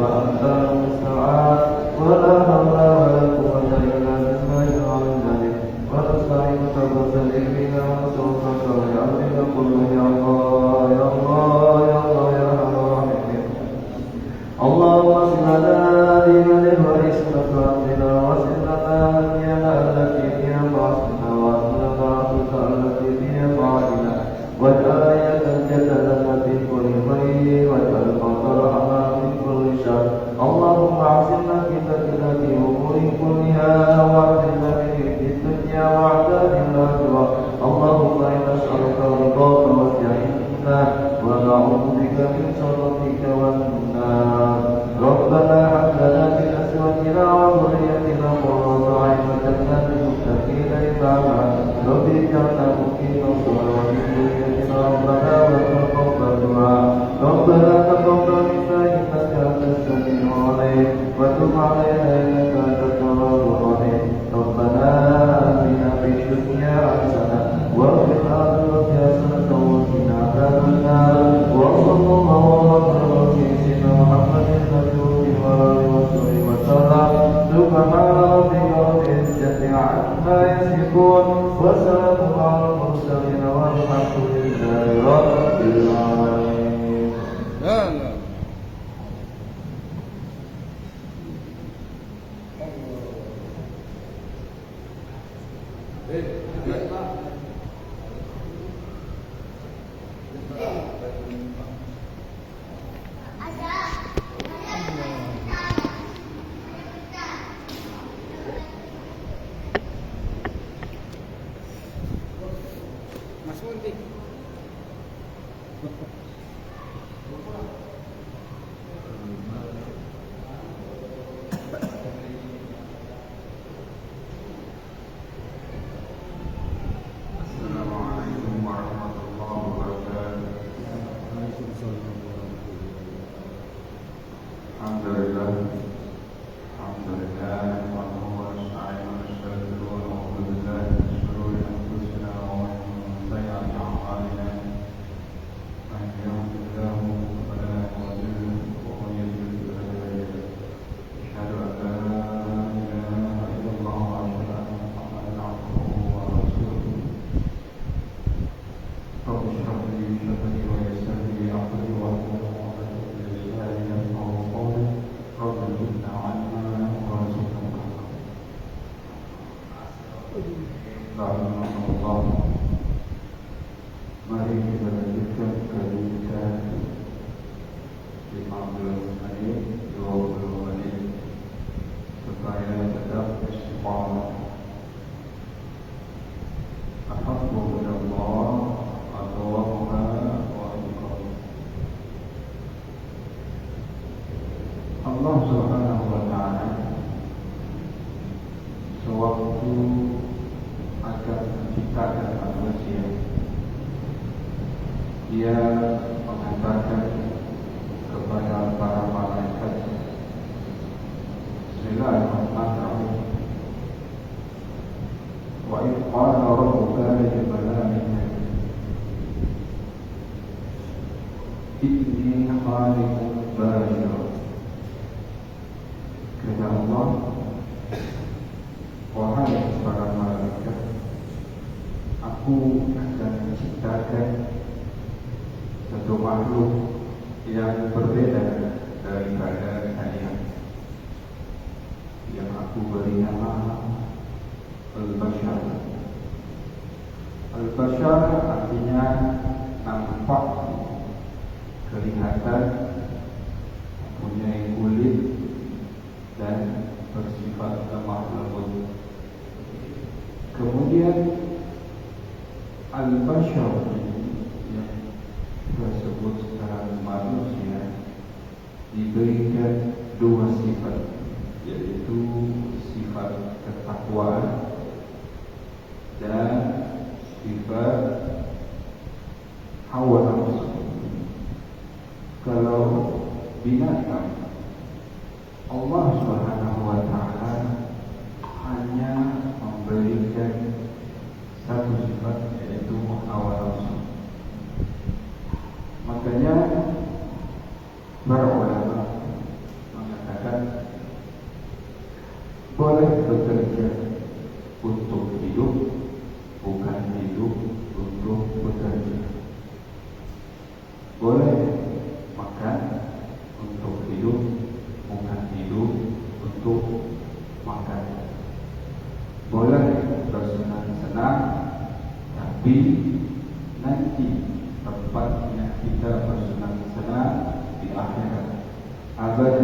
وأنت المستعان ولا حول ولا قوة إلا بالله العلي العظيم ونستعينك بنا ونستغفرك ويعلمك قل يا الله يا الله يا الله يا أرحم الراحمين اللهم صل على ديننا وإسمك ربنا وصل لنا دنيانا التي هي بعثنا وأصلنا بعثك التي هي بعدنا واجعل آية الجنة لنا في كل خير واجعل المطر رحمة من كل شر اللهم أعزنا في تكلة أمور كلها وأعزنا في الدنيا وعذاب الآخرة اللهم إنا نسألك رضاك والجنة ونعوذ بك من سخطك والنار ربنا هب لنا من أزواجنا وذريتنا قرة أعين واجعلنا للمتقين إماما رب اجعلنا مقيم الصلاة وذريتنا ربنا وتقبل دعاء ربنا تقبل منا إنك أنت السميع العليم وتب علينا إنك أنت التواب الرحيم ربنا آتنا في الدنيا حسنة وفي الآخرة حسنة وقنا عذاب النار وصلى الله على سيدنا محمد النبي وآله وصحبه وسلم سبحان ربك رب العزة عما يصفون وسلام على المرسلين والحمد لله رب العالمين. Mas Muntik. Assalamualaikum warahmatullahi wabarakatuh. Alhamdulillah. Alhamdulillah. Wa nasta'inu wa nastaghfiruh wa na'udzu billahi min shururi anfusina wa min sayyi'ati a'malina. Man yahdihillahu fala mudilla lahu wa man yudlil fala hadiya lahu. Asyhadu an la ilaha illallah wa asyhadu anna Muhammadan abduhu wa rasuluh. رب اشرح لي صدري ويسر لي امري واحلل عقدة من لساني يفقهوا قولي رب زدنا علما وارزقنا فعلمنا الله. Mari kita lanjutkan kelanjutan 15 menit, 20 menit supaya tetap istiqamah. Ahabbu ilallah atwamuha wa iqam. Allah Subhanahu wa ta'ala sewaktu akan menciptakan manusia, Dia mengatakan kepada para malaikat, Bismillahirrahmanirrahim. Wa idh qala rabbuka lil malaikati inni khaliqun basharan. Kata Allah, wahai para malaikat, aku akan menciptakan satu makhluk yang berbeda daripada kalian, yang aku beri nama Al-Bashar. Al-Bashar artinya nampak, kelihatan, mempunyai kulit dan bersifat lemah lembut. Kemudian Al-Bashar yang tersebut secara manusia diberikan dua sifat, yaitu sifat ketakwaan dan sifat hawa nafsu. Kalau binatang, Allah Subhanahu wa ta'ala hanya memberikan satu sifat, yaitu hawa nafsu. Makanya para ulama kita bersenang-senang di akhirat abad.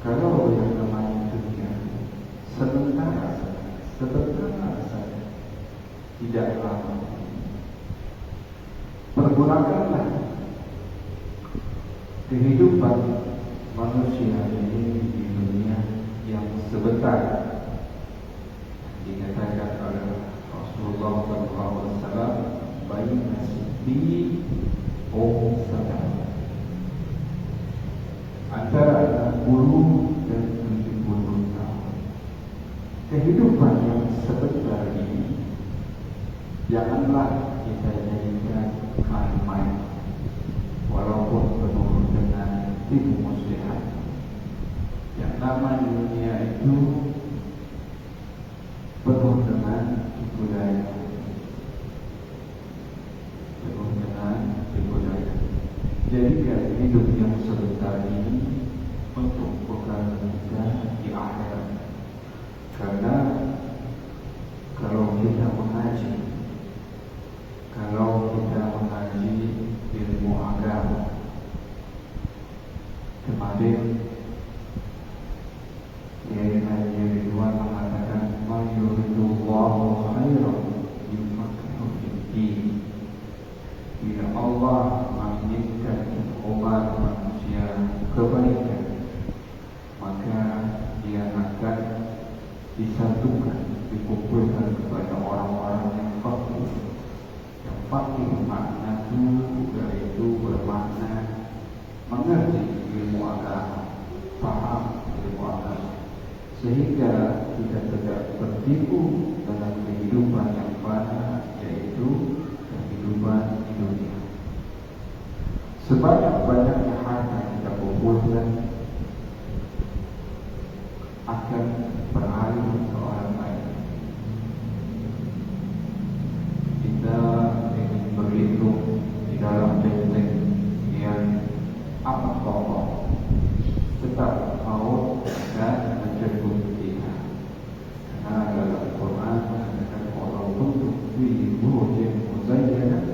Kalau yang namanya dunia sebentar saja, tidak lama. Pergunakanlah kehidupan manusia ini di dunia yang sebentar. Dikatakan oleh Rasulullah SAW, baina siti sadar, antara 60 dan 70 tahun. Kehidupan yang sebentar ini janganlah kita jadikan main-main, walaupun penuh dengan tipu muslihat. Yang namanya dunia itu penuh dengan tipu daya, Jadikan hidup yang sebentar ini untuk bekal kita di akhirat. Karena kalau kita mengaji ilmu agama, kemarin Kiai Haji Ridwan mengatakan, "Mayuridullahu khairan yufaqihu fid-din." Bila Allah menginginkan umat manusia kebaikan, maka dia akan disatukan, dikumpulkan kepada orang-orang yang faqih. Yang faqih makna itu bermakna mengerti ilmu agama, paham ilmu agama, sehingga kita tidak tertipu dalam kehidupan yang fana, yaitu kehidupan di dunia. Sebanyak-banyaknya harta kita kumpulkan akan beralih ke orang lain. Kita ingin berlindung di dalam benteng yang amat kokoh, tetap maut dan menjemput kita. Karena dalam Quran mengatakan, walaupun fi burujin muzayyanah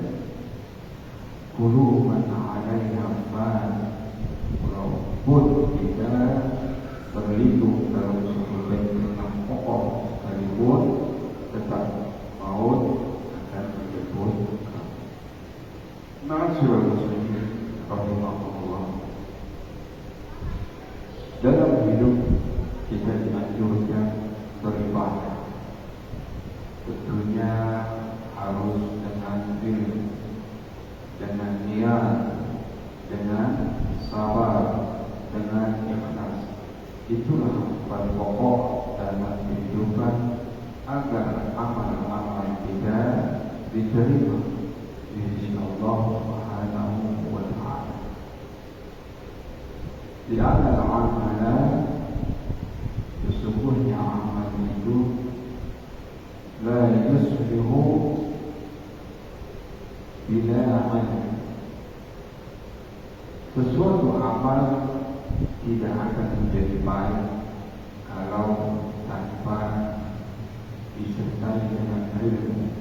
kulu man 'alaiha fan. Walaupun kita berlindung dalam suatu benteng yang kokoh sekalipun, tetap maut akan menjemput kami. Ma'asyiral muslimin rahimahullah. Dalam hidup kita dianjurkan beribadah. Tentunya harus dengan ilmu, dengan niat, dengan sabar, dengan ikhlas. Itulah paling pokok dalam kehidupan agar amal-amal kita diterima di sisi Allah Subhanahu wa Ta'ala. Di antara amalan, sesungguhnya amal itu la yusbihu bila amal. Sesuatu amal tidak akan menjadi baik kalau tanpa disertai dengan ilmu.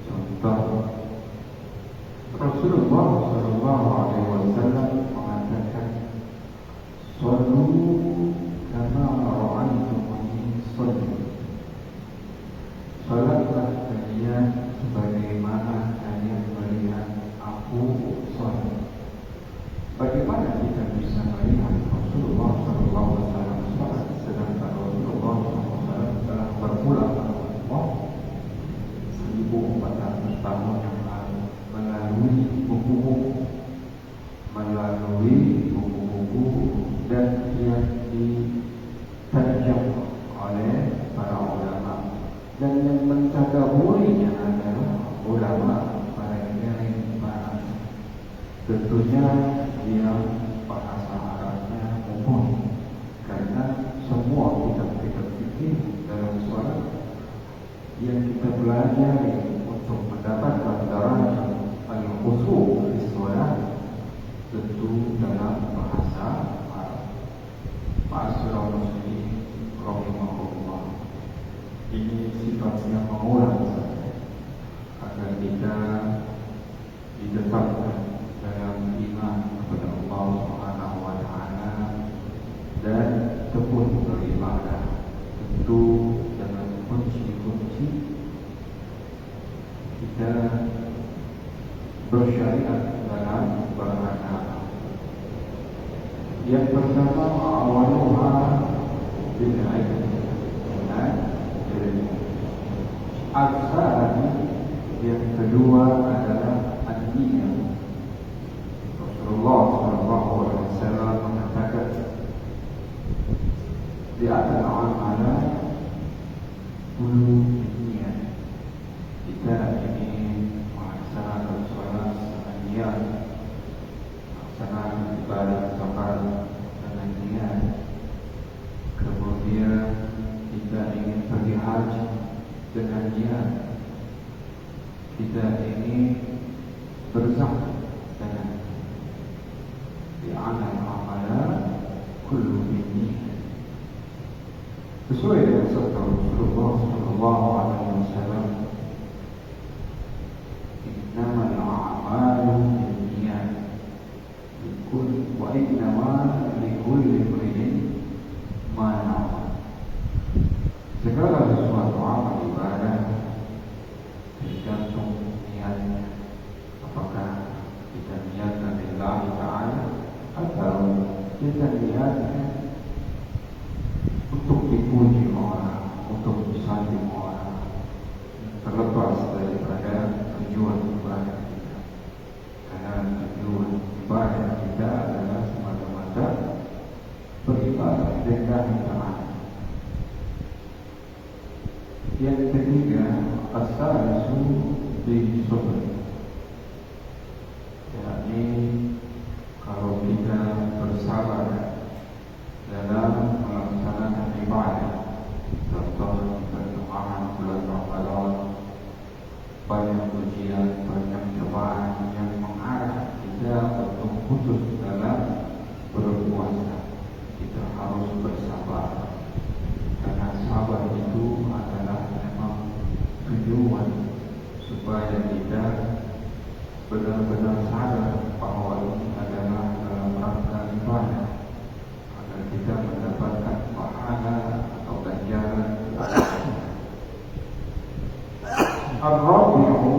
Contoh, Rasulullah SAW mengatakan, "Shallu kama ra'aitumuni shalli." Salatlah kalian sebagaimana kalian melihat aku salat. Bagaimana kita bisa melihat Rasulullah SAW salat sedangkan Rasulullah SAW telah berpulang ke Allah 1400 tahun yang lalu melalui buku-buku dan yang diterjemah oleh para ulama, dan yang mentadaburinya adalah ulama para kiai. Tentunya dia bahasa Arabnya umum, karena semua kitab-kitab fikih dalam sholat yang kita pelajari untuk mendapatkan darajat al-khushu' di sholat tentu dalam bahasa Arab. Ma'asyiral muslimin rahimahullah. Ini sifatnya mengulang saja agar kita ditetapkan kita bersyariat dalam beragama. Yang pertama awaluha bil ilm, dengan ilmu. Asalnya yang kedua adalah an-niyah. Rasulullah SAW mengatakan di antara amalan dulu niat. Kita ingin melaksanakan sholat dengan niat, melaksanakan ibadah sholat dengan niat. Kemudian kita ingin pergi haji dengan niat. Kita ingin berzakat dengan di antara amalan kullu niat. Sesuai dengan sabda Rasulullah SAW, innamal a'malu binniyat wa innama likulli imrin ma nawa. Segala sesuatu amal ibadah tergantung niatnya. Apakah kita niatkan lillahi ta'ala atau kita niatkan untuk dipuji orang, untuk disanjung orang, terlepas daripada tujuan ibadah kita. Karena tujuan ibadah kita adalah semata-mata beribadah lillahi ta'ala. Yang ketiga, as-salisu bis-sabr, yakni kalau kita bersabar dalam melaksanakan ibadah. Contoh pertengahan bulan Ramadan, banyak ujian, banyak cobaan yang mengarah kita untuk khusus dalam berpuasa. Kita harus bersabar, karena sabar itu adalah memang tujuan supaya kita benar-benar sadar bahwa ini adalah dalam rangka ibadah, agar kita mendapatkan pahala atau ganjaran. Ar-Rabi'u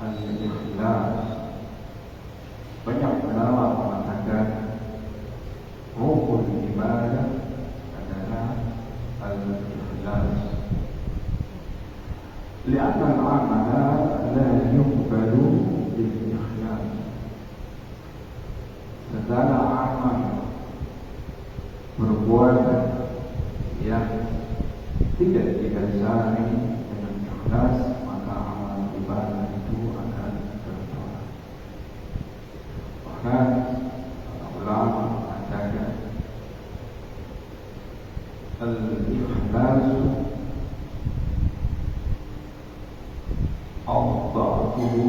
al-ikhlas. Banyak ulama mengatakan ruhul ibadah adalah al-ikhlas. Li'anna al-amala la yuqbalu bil-ikhlas. Segala amal perbuatan yang tidak didasari dengan ikhlas, maka amal ibadah itu akan tertolak. Bahkan ulama mengatakan al-ikhlas awda'atuhu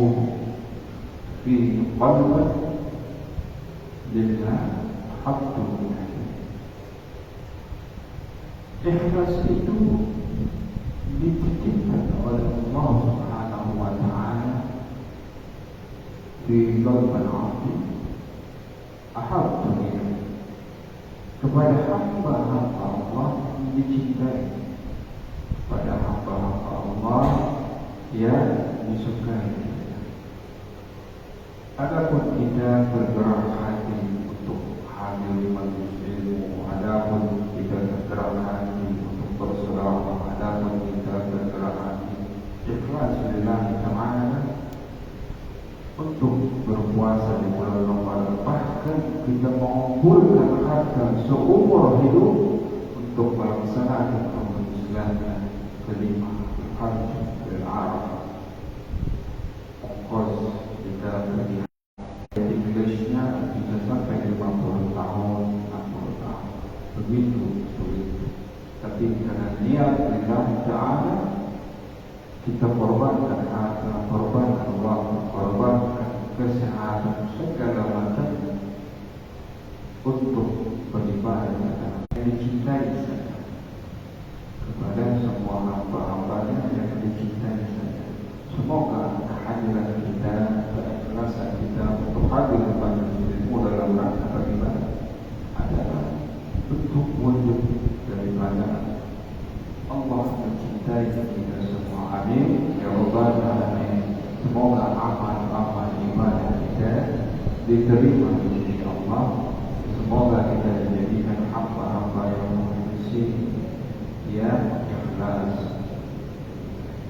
fi qalbi lillah haqqu. Ikhlas itu dititipkan oleh Allah Subhanahu wa ta'ala di qalban abdi ahabbu ilaihi, kepada hamba-hamba Allah dicintai, pada hamba-hamba Allah yang disukai. Adapun kita bergerak hati untuk hadir majelis ilmu, adapun kita bergerak hati untuk bersedekah, adapun kita bergerak hati ikhlas lillahi ta'ala untuk berpuasa di bulan Ramadan, bahkan kita mengumpulkan harta seumur hidup untuk melaksanakan rukun Islam kelima, haji dan Arafah. Ongkos kita pergi Inggrisnya bisa sampai 50 tahun, 60 tahun, begitu. Tapi karena niat lillahi ta'ala, kita korbankan harta, korbankan waktu, korbankan kesehatan, segala macam untuk beribadah yang dicintai saja, kepada semua hamba-hambanya yang dicintai saja. Semoga kehadiran kita, keikhlasan kita untuk hadir kepada ilmu dalam rangka beribadah adalah bentuk wujud daripada Allah mencintai kita semua. Amin ya rabbal diterima di sisi Allah. Semoga kita dijadikan hamba-hamba yang mukhlisin, yang ikhlas.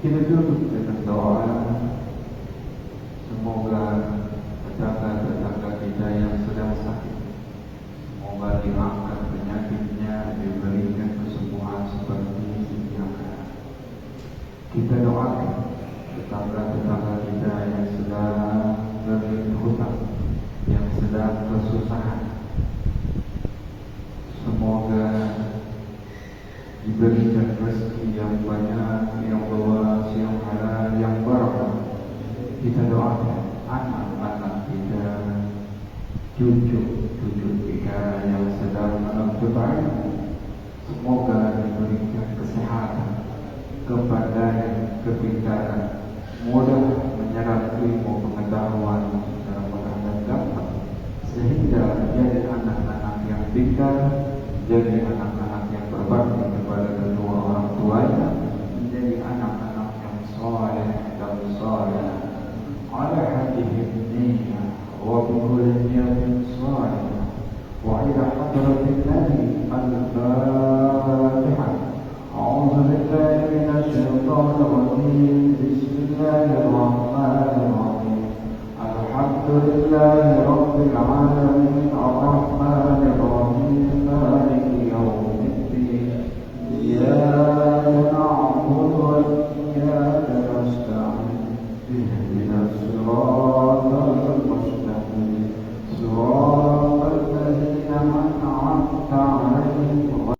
Kita tutup dengan doa. Semoga tetangga-tetangga kita yang sedang sakit, semoga diangkat penyakitnya, diberikan kesembuhan seperti sedia kala. Kita doakan tetangga-tetangga kita yang sedang terlilit hutang, yang sedang kesusahan, semoga diberikan rezeki yang banyak, yang luas, yang halal, yang barakah. Kita doakan anak-anak kita, cucu-cucu kita yang sedang dalam cobaan, semoga diberikan kesehatan, kepandaian, kepintaran, mudah menyerap ilmu pengetahuan secara mudah dan gampang, sehingga jadi anak-anak yang pintar, jadi anak-anak yang berbakti kepada kedua orang tuanya, menjadi anak-anak yang saleh dan saleh. Ala hadihim niyyah wa bikulli niyatin salihah wa ila hadratin nabi al-fatihah. A'udzu billahi minasy syaithanir rajim. Bismillahirrahmanirrahim. Alhamdulillahi rabbil alamin arrahmanir rahim maliki yaumiddin. Iyyaka na'budu wa iyyaka nasta'in. Ihdinas siratal mustaqim. Siratal ladzina an'amta 'alaihim.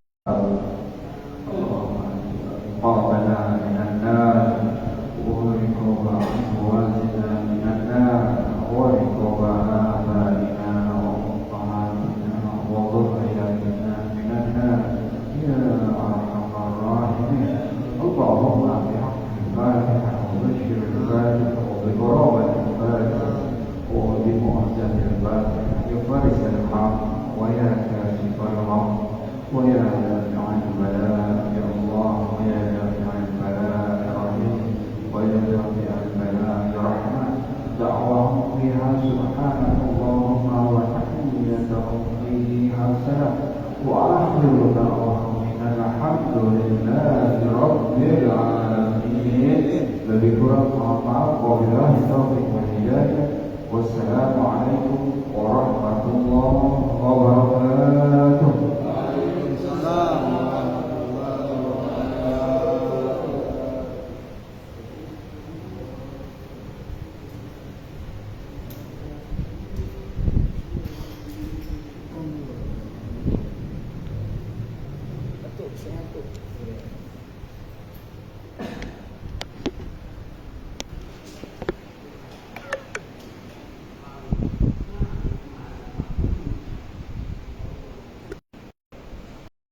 ربنا من النار ورقب أموالنا من النار ورقب آبائنا وأمهاتنا وذرياتنا من النار يا أرحم الراحمين. اللهم بحق الفاتحة وبشر الفاتحة وبقرابة الفاتحة وبمؤسسة الفاتحة يا فارس الحق ويا كاشف الغم ويا دافع البلاء يا الله ويا دافع البلاء يا رحيم ويا دافع البلاء يا رحمن. دعواهم فيها سبحانك اللهم وتحيتهم فيها سلام وآخر دعواهم من الحمد لله رب العالمين. Lebih kurang mohon maaf. Wabillahi taufiq wal hidayah. Wassalamu alaikum warahmatullahi wabarakatuh.